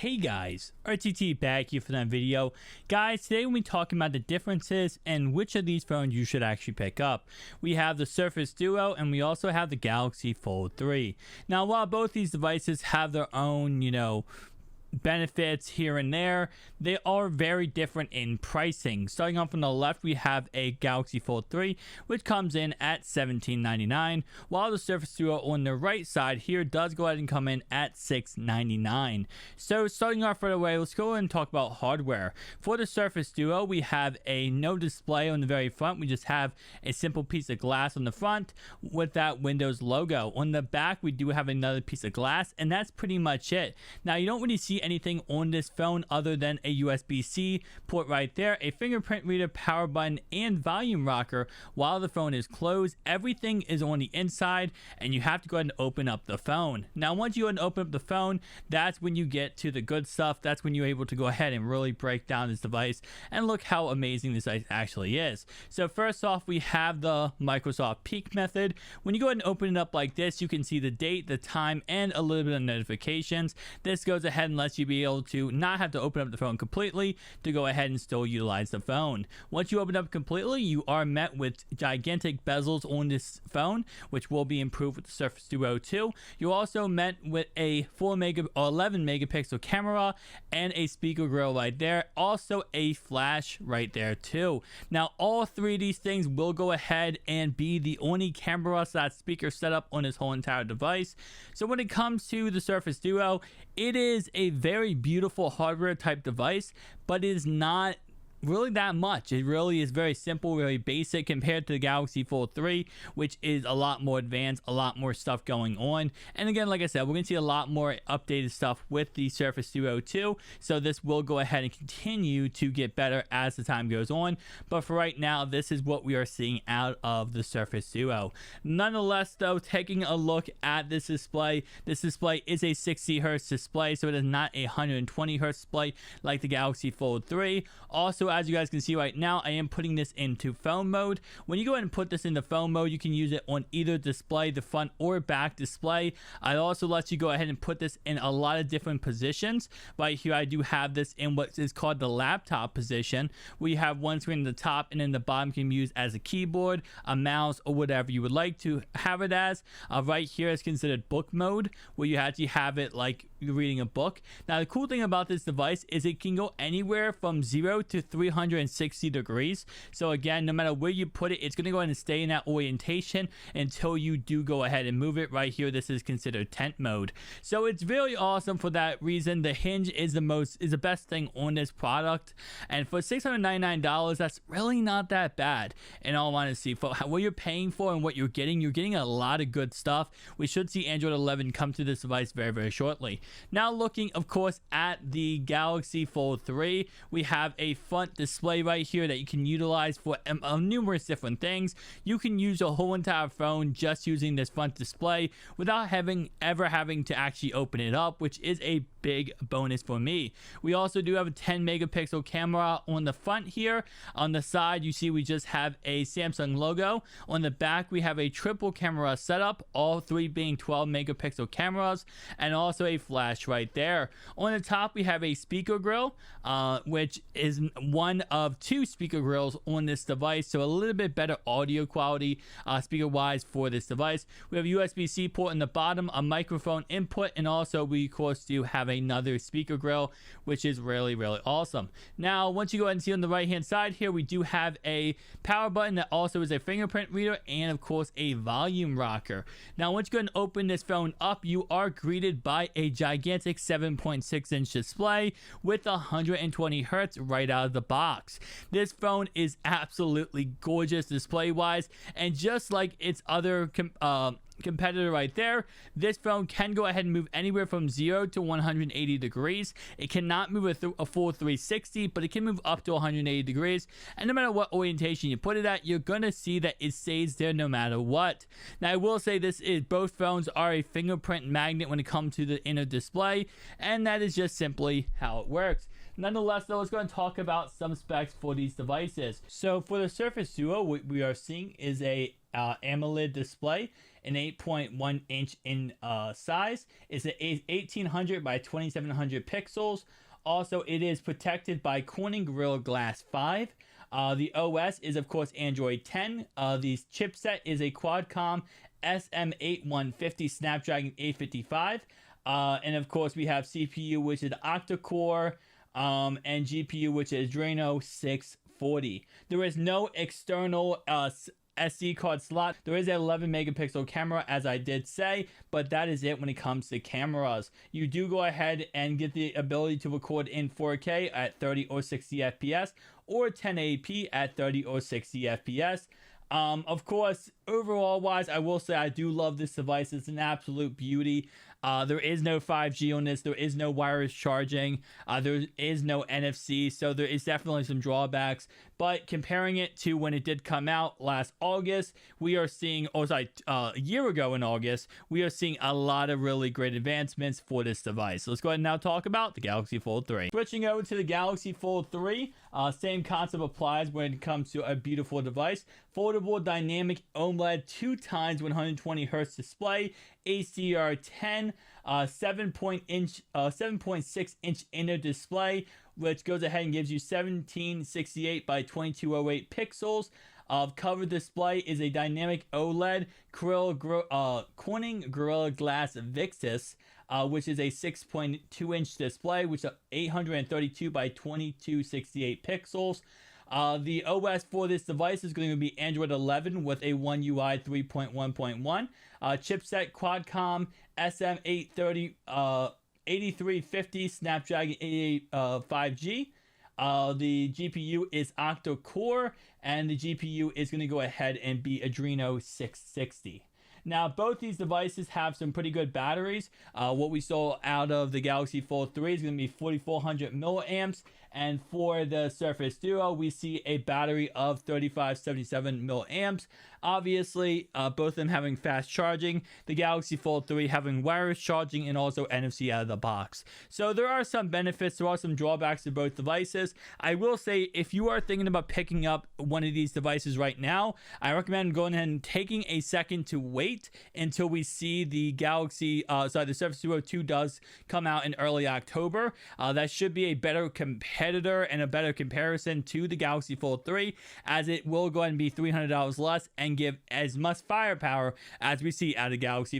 Hey guys, RTT back here for that video. Guys, today we'll be talking about the differences and which of these phones you should actually pick up. We have the Surface Duo and we also have the Galaxy Fold 3. Now, while both these devices have their own, benefits here and there, they are very different in pricing. Starting off on the left, we have a Galaxy Fold 3, which comes in at $17.99, while the Surface Duo on the right side here does go ahead and come in at $6.99. So starting off right away, let's go ahead and talk about hardware. For the Surface Duo, we have a no display on the very front. We just have a simple piece of glass on the front with that Windows logo. On the back, we do have another piece of glass, and that's pretty much it. Now, you don't really see anything on this phone other than a USB-C port right there, a fingerprint reader, power button, and volume rocker while the phone is closed. Everything is on the inside, and you have to go ahead and open up the phone. Now, once you go ahead and open up the phone, that's when you get to the good stuff. That's when you're able to go ahead and really break down this device and look how amazing this actually is. So first off, we have the Microsoft Peek method. When you go ahead and open it up like this, you can see the date, the time, and a little bit of notifications. This goes ahead and lets you be able to not have to open up the phone completely to go ahead and still utilize the phone. Once you open up completely, you are met with gigantic bezels on this phone, which will be improved with the Surface Duo 2. You're also met with a 11 megapixel camera and a speaker grill right there. Also a flash right there too. Now, all three of these things will go ahead and be the only camera / speaker setup on this whole entire device. So when it comes to the Surface Duo, it is a very beautiful hardware type device, but it is not really that much. It really is very simple, very basic compared to the Galaxy Fold 3, which is a lot more advanced, a lot more stuff going on. And again, like I said, we're going to see a lot more updated stuff with the Surface Duo 2, so this will go ahead and continue to get better as the time goes on. But for right now, this is what we are seeing out of the Surface Duo. Nonetheless, though, taking a look at this display is a 60 Hz display, so it is not a 120 Hz display like the Galaxy Fold 3. Also, as you guys can see right now, I am putting this into phone mode. When you go ahead and put this into phone mode, you can use it on either display, the front or back display. It also lets you go ahead and put this in a lot of different positions. Right here, I do have this in what is called the laptop position, where you have one screen at the top and then the bottom can be used as a keyboard, a mouse, or whatever you would like to have it as. Right here is considered book mode, where you actually have it like you're reading a book. Now, the cool thing about this device is it can go anywhere from 0 to 360 degrees. So again, no matter where you put it, it's going to go ahead and stay in that orientation until you do go ahead and move it. Right here, this is considered tent mode. So it's really awesome for that reason. The hinge is the best thing on this product, and for $699, that's really not that bad in all honesty. For what you're paying for and what you're getting a lot of good stuff. We should see Android 11 come to this device very, very shortly. Now, looking of course at the Galaxy Fold 3, we have a front display right here that you can utilize for numerous different things. You can use a whole entire phone just using this front display without ever having to actually open it up, which is a big bonus for me. We also do have a 10 megapixel camera on the front here. On the side, you see we just have a Samsung logo. On the back, we have a triple camera setup, all three being 12 megapixel cameras, and also a flash right there. On the top, we have a speaker grill, which is one of two speaker grills on this device, so a little bit better audio quality speaker wise for this device. We have a USB-C port in the bottom, a microphone input, and also we of course do have another speaker grill, which is really, really awesome. Now, once you go ahead and see on the right hand side here, we do have a power button that also is a fingerprint reader and of course a volume rocker. Now, once you go ahead and open this phone up, you are greeted by a gigantic 7.6 inch display with 120 Hz right out of the box. This phone is absolutely gorgeous display wise, and just like its other competitor right there, this phone can go ahead and move anywhere from 0 to 180 degrees. It cannot move a full 360, but it can move up to 180 degrees, and no matter what orientation you put it at, you're gonna see that it stays there no matter what. Now, I will say both phones are a fingerprint magnet when it comes to the inner display, and that is just simply how it works. Nonetheless, though, let's go and talk about some specs for these devices. So for the Surface Duo, what we are seeing is a AMOLED display, an 8.1 inch in size. It's an 1800 by 2700 pixels. Also, it is protected by Corning Gorilla Glass 5. The OS is, of course, Android 10. The chipset is a Qualcomm SM8150 Snapdragon 855. And, of course, we have CPU, which is octa-core, and GPU, which is Adreno 640. There is no external SD card slot. There is an 11 megapixel camera, as I did say, but that is it when it comes to cameras. You do go ahead and get the ability to record in 4K at 30 or 60 FPS or 1080p at 30 or 60 FPS. Of course, overall wise, I will say I do love this device. It's an absolute beauty. There is no 5G on this. There is no wireless charging. There is no NFC. So there is definitely some drawbacks. But comparing it to when it did come out last August, we are seeing, a year ago in August, we are seeing a lot of really great advancements for this device. So let's go ahead and now talk about the Galaxy Fold 3. Switching over to the Galaxy Fold 3, same concept applies when it comes to a beautiful device. Foldable dynamic OLED 2x 120 Hz display, HDR10, 7.6 inch inner display, which goes ahead and gives you 1768 by 2208 pixels. Cover display is a dynamic OLED Corning Gorilla Glass Victus, which is a 6.2 inch display, which is 832 by 2268 pixels. The OS for this device is going to be Android 11 with a One UI 3.1.1. Chipset Qualcomm SM830 8350 Snapdragon 88 5G. The GPU is octa-core, and the GPU is going to go ahead and be Adreno 660. Now, both these devices have some pretty good batteries. What we saw out of the Galaxy Fold 3 is going to be 4400 milliamps. And for the Surface Duo, we see a battery of 3577 milliamps. Obviously, both of them having fast charging. The Galaxy Fold 3 having wireless charging and also NFC out of the box. So there are some benefits. There are some drawbacks to both devices. I will say, if you are thinking about picking up one of these devices right now, I recommend going ahead and taking a second to wait until we see the the Surface Duo 2 does come out in early October. That should be a better competitor and a better comparison to the Galaxy Fold 3, as it will go ahead and be $300 less and give as much firepower as we see out of Galaxy Fold.